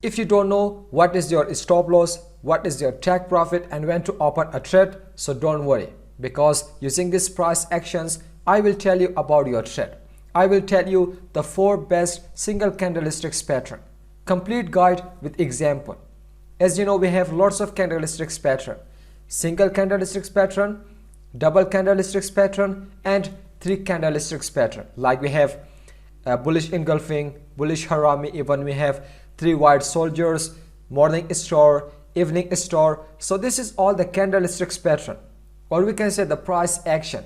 If you don't know what is your stop loss, what is your take profit and when to open a trade, so don't worry, because using these price actions I will tell you about your trade. I will tell you the 4 best single candlesticks pattern, complete guide with example. As you know, we have lots of candlesticks pattern: single candlesticks pattern, double candlesticks pattern and 3 candlesticks pattern. Like we have bullish engulfing, bullish harami, even we have 3 white soldiers, morning star, evening star. So this is all the candlesticks pattern, or we can say the price action.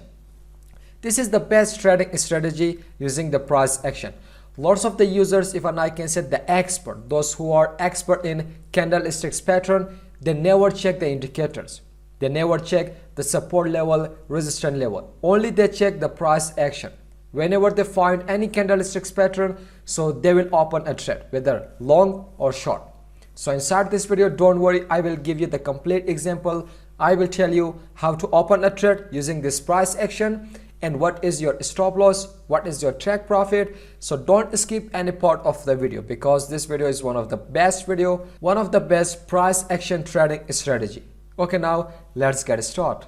This is the best trading strategy using the price action. Lots of the users, even I can say the expert, those who are expert in candlesticks pattern, they never check the indicators. They never check the support level, resistance level. Only they check the price action. Whenever they find any candlesticks pattern, so they will open a trade, whether long or short. So inside this video, don't worry, I will give you the complete example. I will tell you how to open a trade using this price action and what is your stop loss, what is your take profit. So don't skip any part of the video, because this video is one of the best price action trading strategy. Okay, now let's get started.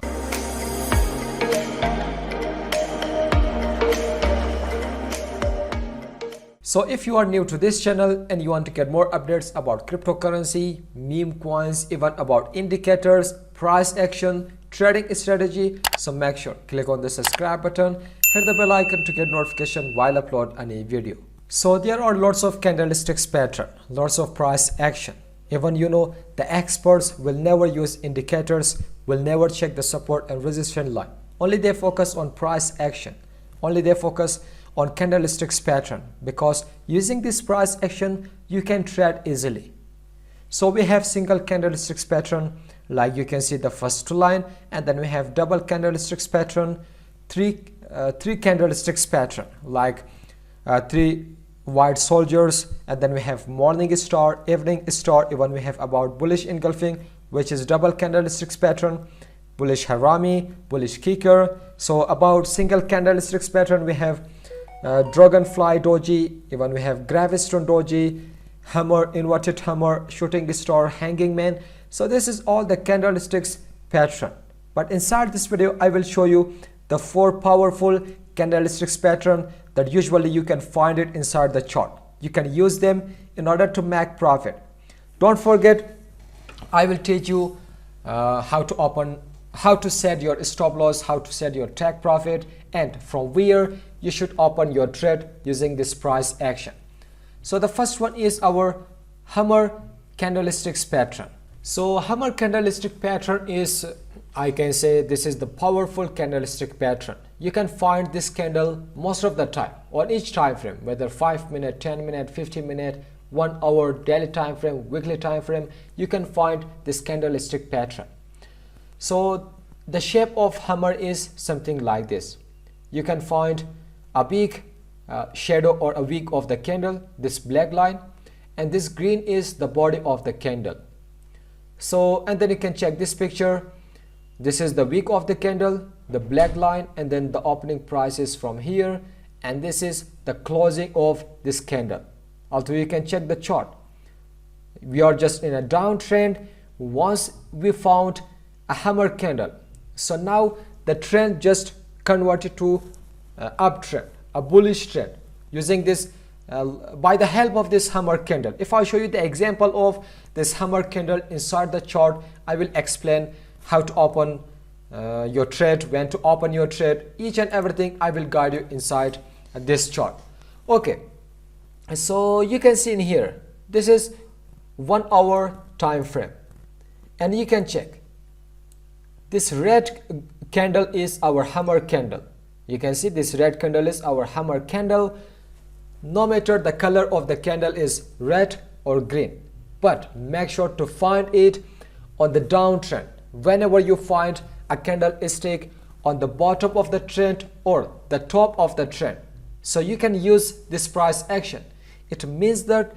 So if you are new to this channel and you want to get more updates about cryptocurrency, meme coins, even about indicators, price action, trading strategy, so make sure click on the subscribe button, hit the bell icon to get notification while upload any video. So there are lots of candlesticks pattern, lots of price action. Even you know, the experts will never use indicators, will never check the support and resistance line. Only they focus on price action. Only they focus on candlesticks pattern, because using this price action you can trade easily. So we have single candlesticks pattern, like you can see the first 2 line, and then we have double candlesticks pattern, three candlesticks pattern, like 3 white soldiers, and then we have morning star, evening star, even we have about bullish engulfing, which is double candlesticks pattern, bullish harami, bullish kicker. So about single candlesticks pattern we have dragonfly doji, even we have gravestone doji, hammer, inverted hammer, shooting star, hanging man. So this is all the candlesticks pattern. But inside this video I will show you the 4 powerful candlesticks pattern that usually you can find it inside the chart. You can use them in order to make profit. Don't forget, I will teach you how to set your stop loss, how to set your take profit, and from where you should open your trade using this price action. So the first one is our hammer candlesticks pattern. So hammer candlestick pattern is, I can say, this is the powerful candlestick pattern. You can find this candle most of the time on each time frame, whether 5 minute, 10 minute, 15 minute, 1 hour, daily time frame, weekly time frame. You can find this candlestick pattern. So the shape of hammer is something like this. You can find a big shadow or a wick of the candle, this black line, and this green is the body of the candle. So, and then you can check this picture. This is the wick of the candle, the black line, and then the opening price is from here, and this is the closing of this candle. Also, you can check the chart. We are just in a downtrend. Once we found a hammer candle, so now the trend just converted to uptrend, a bullish trend, using this by the help of this hammer candle. If I show you the example of this hammer candle inside the chart, I will explain how to open your trade, when to open your trade, each and everything I will guide you inside this chart. Okay, so you can see in here, this is 1 hour time frame, and you can check this red candle is our hammer candle. You can see this red candle is our hammer candle. No matter the color of the candle is red or green, but make sure to find it on the downtrend. Whenever you find a candlestick on the bottom of the trend or the top of the trend, so you can use this price action. It means that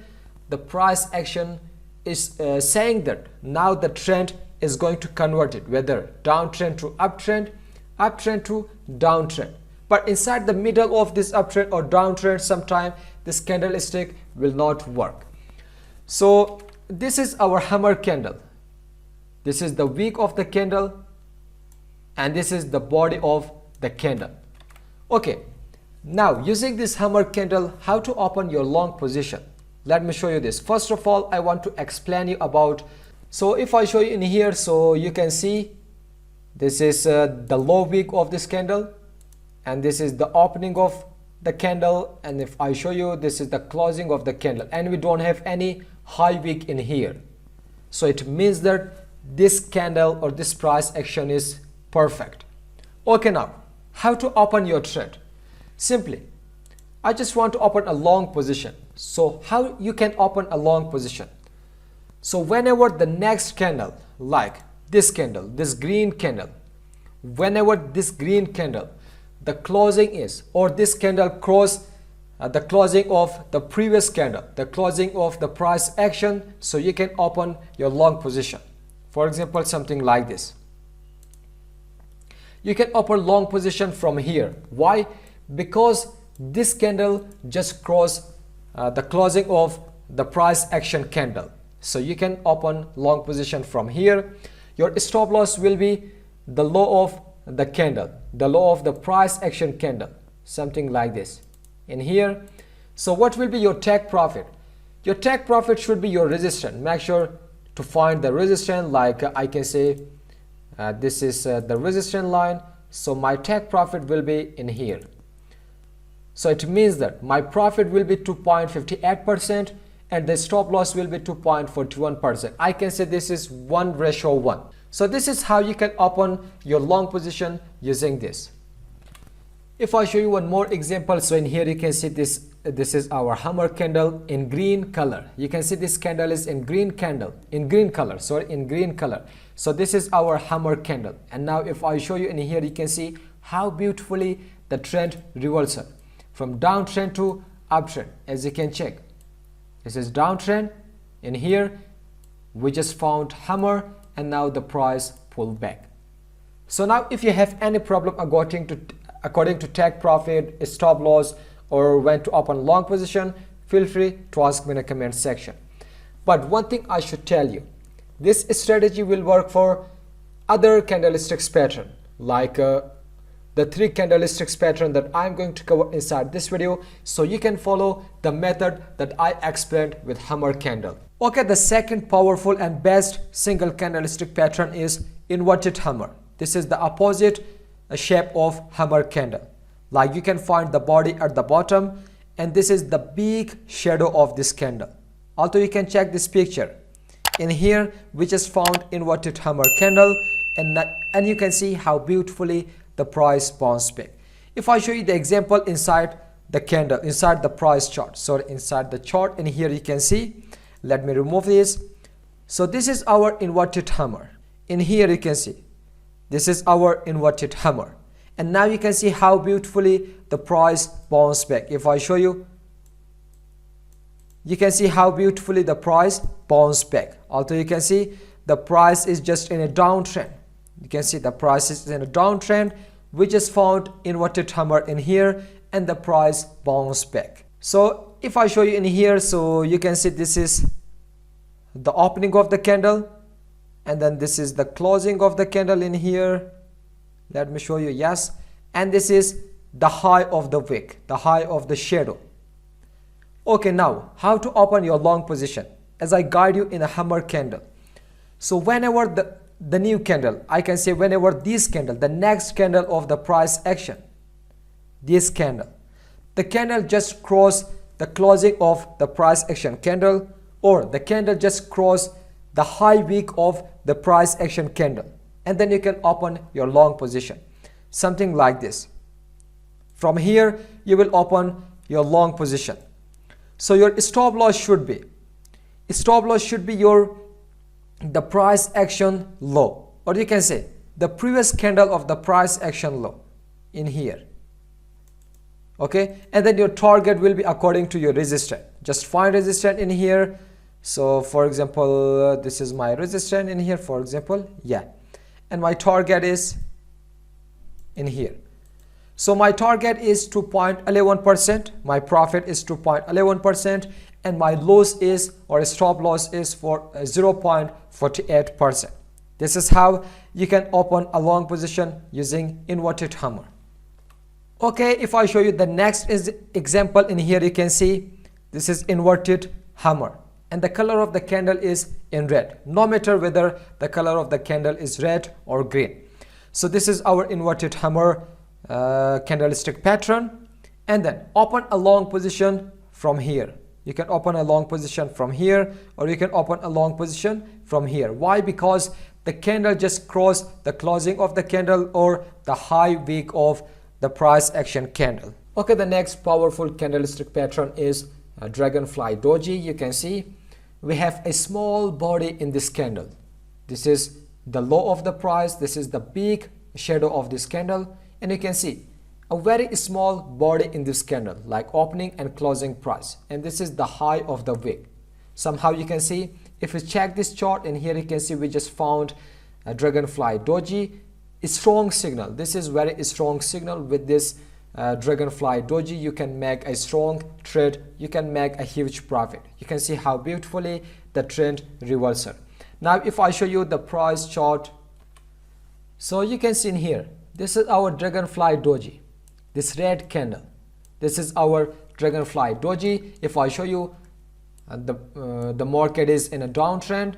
the price action is saying that now the trend is going to convert it, whether downtrend to uptrend, uptrend to downtrend. But inside the middle of this uptrend or downtrend, sometime this candlestick will not work. So this is our hammer candle. This is the wick of the candle and this is the body of the candle. Okay, now using this hammer candle, how to open your long position? Let me show you this. First of all, I want to explain you about, so if I show you in here, so you can see this is the low wick of this candle and this is the opening of the candle, and if I show you, this is the closing of the candle, and we don't have any high wick in here. So it means that this candle or this price action is perfect. Okay, now how to open your trade? Simply, I just want to open a long position. So how you can open a long position? So whenever the next candle, like this candle, this green candle, whenever this green candle, the closing is, or this candle cross the closing of the previous candle, the closing of the price action, so you can open your long position. For example, something like this. You can open long position from here. Why? Because this candle just crossed the closing of the price action candle. So you can open long position from here. Your stop loss will be the low of the candle, the low of the price action candle, something like this in here. So what will be your take profit? Your take profit should be your resistance. Make sure to find the resistance, like I can say this is the resistance line, so my take profit will be in here. So it means that my profit will be 2.58% and the stop loss will be 2.41%. I can say this is 1:1. So this is how you can open your long position using this. If I show you one more example, so in here you can see this is our hammer candle in green color. You can see this candle is in green color. So this is our hammer candle. And now if I show you in here, you can see how beautifully the trend reversal from downtrend to uptrend. As you can check, this is downtrend. In here we just found hammer and now the price pulled back. So now if you have any problem according to take profit, stop loss, or when to open long position, feel free to ask me in the comment section. But one thing I should tell you, this strategy will work for other candlesticks pattern, like the 3 candlesticks pattern that I'm going to cover inside this video, so you can follow the method that I explained with hammer candle. Okay, the second powerful and best single candlestick pattern is inverted hammer. This is the opposite shape of hammer candle. Like you can find the body at the bottom, and this is the big shadow of this candle. Also you can check this picture. In here we just found inverted hammer candle, and you can see how beautifully the price bounced back. If I show you the example inside the candle, inside the price chart, so inside the chart, in here you can see, let me remove this. So this is our inverted hammer. In here you can see this is our inverted hammer, and now you can see how beautifully the price bounced back. If I show you, you can see how beautifully the price bounced back. Also you can see the price is just in a downtrend. You can see the price is in a downtrend. We just found inverted hammer in here and the price bounced back. So if I show you in here, so you can see this is the opening of the candle, and then this is the closing of the candle in here. Let me show you, yes, and this is the high of the wick, the high of the shadow. Okay, now how to open your long position as I guide you in a hammer candle. So whenever the new candle, I can say whenever this candle, the next candle of the price action, this candle, the candle just cross the closing of the price action candle, or the candle just cross the high wick of the price action candle, and then you can open your long position, something like this. From here you will open your long position. So your stop loss should be your the price action low, or you can say the previous candle of the price action low in here. Okay, and then your target will be according to your resistance. Just find resistance in here. So for example, this is my resistance in here, for example, yeah, and my target is in here. So my target is 2.11%, my profit is 2.11%, and my loss is, or stop loss is, for 0.48%. This is how you can open a long position using inverted hammer. Okay, if I show you the next example, in here you can see this is inverted hammer and the color of the candle is in red, no matter whether the color of the candle is red or green. So this is our inverted hammer candlestick pattern, and then open a long position from here. You can open a long position from here, or you can open a long position from here. Why? Because the candle just crossed the closing of the candle or the high wick of the price action candle. Okay, the next powerful candlestick pattern is a dragonfly doji. You can see we have a small body in this candle. This is the low of the price, this is the big shadow of this candle, and you can see a very small body in this candle, like opening and closing price, and this is the high of the wick. Somehow you can see, if you check this chart, and here you can see we just found a dragonfly doji, a strong signal. This is very strong signal. With this dragonfly doji, you can make a strong trade, you can make a huge profit. You can see how beautifully the trend reversal. Now if I show you the price chart, so you can see in here, this is our dragonfly doji, this red candle. This is our dragonfly doji. If I show you the market is in a downtrend,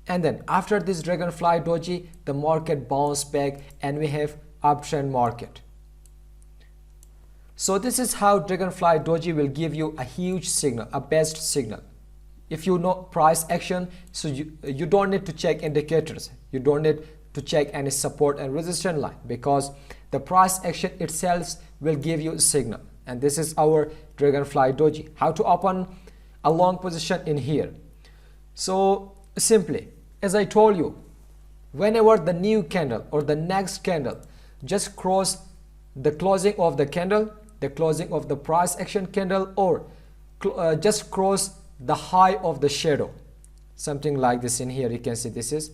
and then after this dragonfly doji, the market bounced back and we have uptrend market. So this is how dragonfly doji will give you a huge signal, a best signal. If you know price action, so you don't need to check indicators, you don't need to check any support and resistance line, because the price action itself will give you a signal. And this is our dragonfly doji. How to open a long position in here? So simply, as I told you, whenever the new candle or the next candle just cross the closing of the candle, the closing of the price action candle, or just cross the high of the shadow, something like this. In here you can see this is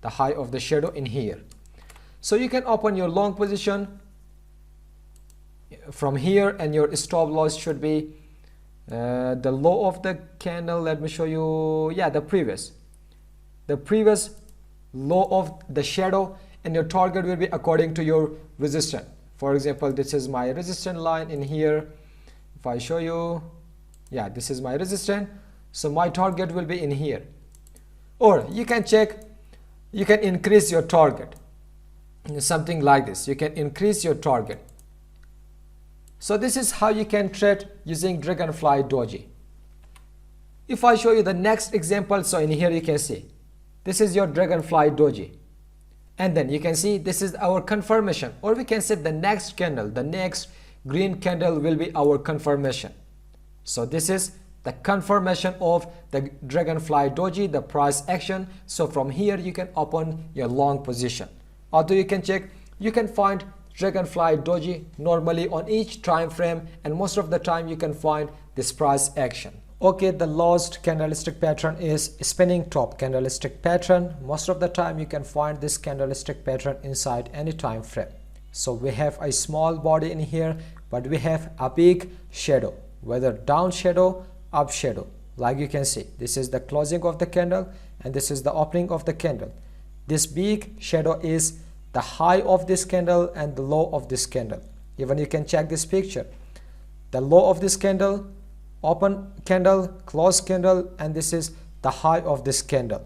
the high of the shadow in here. So you can open your long position from here, and your stop loss should be the low of the candle. Let me show you, yeah, the previous low of the shadow, and your target will be according to your resistance. For example, this is my resistance line in here. If I show you, yeah, this is my resistance, so my target will be in here. Or you can check, you can increase your target, something like this. You can increase your target. So this is how you can trade using dragonfly doji. If I show you the next example, so in here you can see this is your dragonfly doji, and then you can see this is our confirmation, or we can say the next candle, the next green candle will be our confirmation. So this is the confirmation of the dragonfly doji, the price action. So from here you can open your long position. Although you can check, you can find dragonfly doji normally on each time frame, and most of the time you can find this price action. Okay, the last candlestick pattern is spinning top candlestick pattern. Most of the time you can find this candlestick pattern inside any time frame. So we have a small body in here, but we have a big shadow, whether down shadow, up shadow. Like you can see, this is the closing of the candle and this is the opening of the candle. This big shadow is the high of this candle and the low of this candle. Even you can check this picture, the low of this candle, open candle, close candle, and this is the high of this candle.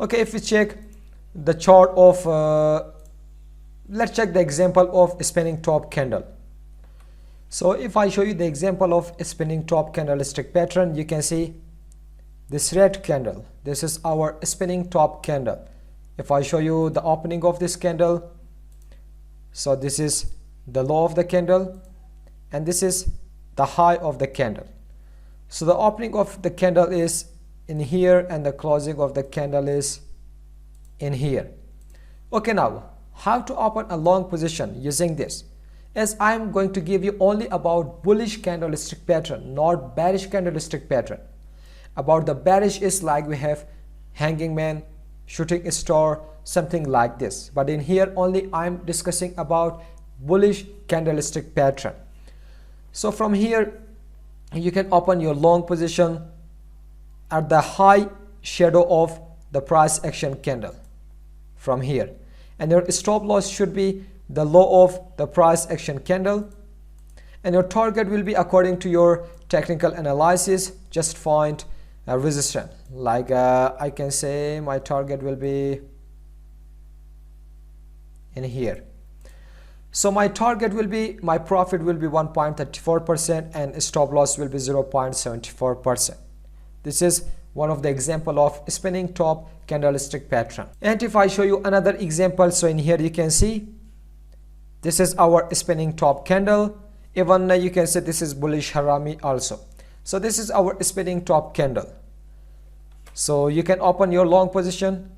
Okay, if we check the chart of let's check the example of spinning top candle. So if I show you the example of spinning top candlestick pattern, you can see this red candle, this is our spinning top candle. If I show you the opening of this candle, so this is the low of the candle and this is the high of the candle. So the opening of the candle is in here and the closing of the candle is in here. Okay, now how to open a long position using this? As I am going to give you only about bullish candlestick pattern, not bearish candlestick pattern. About the bearish is like we have hanging man, shooting star, something like this. But in here only I am discussing about bullish candlestick pattern. So from here you can open your long position at the high shadow of the price action candle from here, and your stop loss should be the low of the price action candle, and your target will be according to your technical analysis. Just find a resistance, like I can say my target will be in here. So my target will be, my profit will be 1.34% and stop loss will be 0.74%. This is one of the example of spinning top candlestick pattern. And if I show you another example, so in here you can see this is our spinning top candle. Even you can say this is bullish harami also. So this is our spinning top candle. So you can open your long position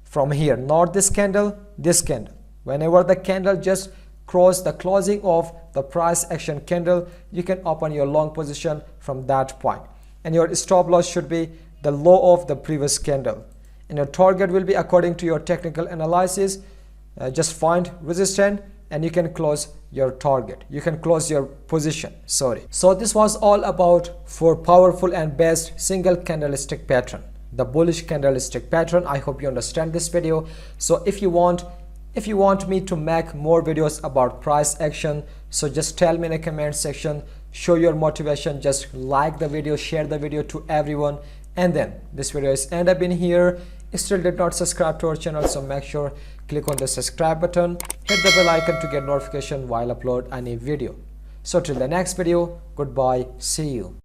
from here, not this candle, this candle. Whenever the candle just cross the closing of the price action candle, you can open your long position from that point, and your stop loss should be the low of the previous candle, and your target will be according to your technical analysis. Just find resistance and you can close your target, you can close your position, sorry. So this was all about 4 powerful and best single candlestick pattern, the bullish candlestick pattern. I hope you understand this video. So if you want me to make more videos about price action, so just tell me in the comment section, show your motivation, just like the video, share the video to everyone, and then this video is end up in here. Still did not subscribe to our channel, so make sure click on the subscribe button, hit the bell icon to get notification while upload any video. So till the next video, goodbye, see you.